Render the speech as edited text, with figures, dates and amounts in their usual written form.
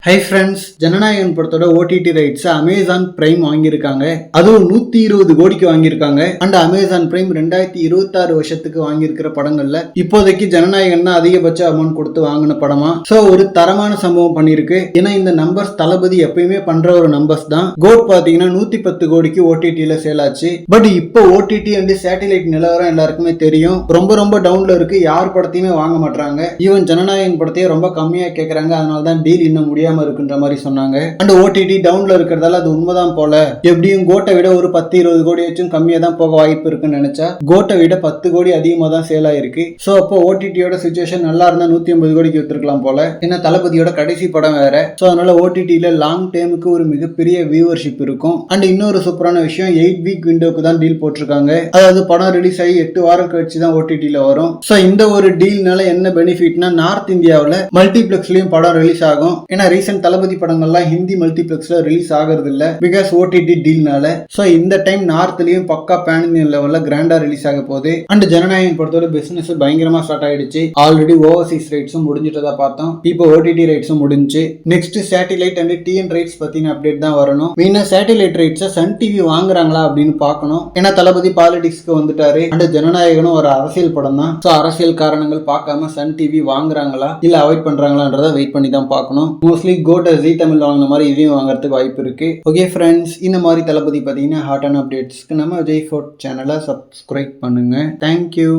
Hi friends, Jananayagan படத்தோட OTT rights Amazon prime வாங்கியிருக்காங்க. அதுவும் 120 கோடிக்கு வாங்கியிருக்காங்க. அண்ட் அமேசான் பிரைம் 2026 வருஷத்துக்கு வாங்கியிருக்கிற படங்கள்ல இப்போதைக்கு ஜனநாயகன் தான் அதிகபட்ச அமௌண்ட் கொடுத்து வாங்கின படமா. ஸோ ஒரு தரமான சம்பவம் பண்ணியிருக்கு. ஏன்னா இந்த நம்பர்ஸ் தளபதி எப்பயுமே பண்ற ஒரு நம்பர்ஸ் தான். கோட் பாத்தீங்கன்னா 110 கோடிக்கு ஓடிடியில சேல் ஆச்சு. பட் இப்போ ஓடிடி அண்ட் சேட்டலைட் நிலவரம் எல்லாருக்குமே தெரியும். ரொம்ப ரொம்ப டவுன்ல இருக்கு. யார் படத்தையுமே வாங்க மாட்டாங்க. ஈவன் ஜனநாயகன் படத்தையே ரொம்ப கம்மியா கேட்கறாங்க. அதனால தான் டீல் இன்னும் முடியாம இருக்குன்ற மாதிரி சொன்னாங்க. அண்ட் ஓடிடி டவுன்ல இருக்கிறதால அது உண்மைதான் போல. எப்படியும் கோட்டை விட ஒரு 10-20 கோடி வச்சும் கம்மியா தான் போக வாய்ப்பு இருக்குன்னு நினைச்சா கோட்டை விட 10 கோடி அதிகமா தான் சேல் ஆயிருக்கு. சோ அப்போ ஓடிடியோட சிச்சுவேஷன் நல்லா இருந்தா 150 கோடிக்கு வித்துருக்கலாம் போல. ஏன்னா தளபதியோட கடைசி படம் வேற. சோ அதனால ஓடிடில லாங் டைமுக்கு ஒரு மிகப்பெரிய வியூவர்ஷிப் இருக்கும். அண்ட் இன்னொரு சூப்பரான விஷயம் 8 வீக் விண்டோக்கு தான் டீல் போட்டிருக்காங்க. அதாவது படம் ரிலீஸ் ஆகி 8 வாரம் கழிச்சு தான் ஓடிடில வரும். சோ இந்த ஒரு டீல்னால என்ன பெனிஃபிட்னா நார்த் இந்தியாவில் மல்டிபிளெக்ஸ்லயும் படம் ரிலீஸ் ஆகும். ஏன்னா ரீசெண்ட் தளபதி படங்கள்லாம் ஹிந்தி மல்டிபிளெக்ஸ்ல ரிலீஸ் ஆகிறது இல்ல பிகாஸ் ஓடிடி டீல்னால. சோ இந்த டைம் நார்த்லயும் பக்கா பேன் இந்தியா லெவல்ல கிராண்டா ரிலீஸ் ஆக போகுது. அண்ட் ஜனநாயகன் படத்தோட பிசினஸ் பயங்கரமா ஸ்டார்ட் ஆயிடுச்சு. ஆல்ரெடி ஓவர்சீஸ் ரைட்ஸும் முடிஞ்சிட்டதா பார்த்தோம். இப்போ ஓடிடி ரைட்ஸும் முடிஞ்சு next satellite and TN rights பத்தின அப்டேட் தான் வரணும். மெயினா சேட்டலைட் ரைட்ஸை சன் டிவி வாங்குறாங்களா அப்படின்னு பார்க்கணும். ஏன்னா தளபதி பாலிடிக்ஸ்க்கு வந்துட்டாரு. அண்ட் ஜனநாயகனும் ஒரு அரசியல் படம் தான். சோ அரசியல் காரணங்கள் பார்க்காம சன் டிவி வாங்குறாங்களா இல்ல அவாய்ட் பண்றாங்களான்றத வெயிட் பண்ணி தான் பார்க்கணும். மோஸ்ட்லி கோட்டை ஜி தமிழ் வாங்கின மாதிரி இதையும் வாங்குறதுக்கு வாய்ப்பு இருக்கு. ஓகே ஃப்ரெண்ட்ஸ், இந்த மாதிரி தளபதி பார்த்தீங்கன்னா ஹாட்டான அப்டேட்ஸ்க்கு நம்ம விஜய் ஃபோர்ட் சேனலை சப்ஸ்கிரைப் பண்ணுங்க. தேங்க்யூ.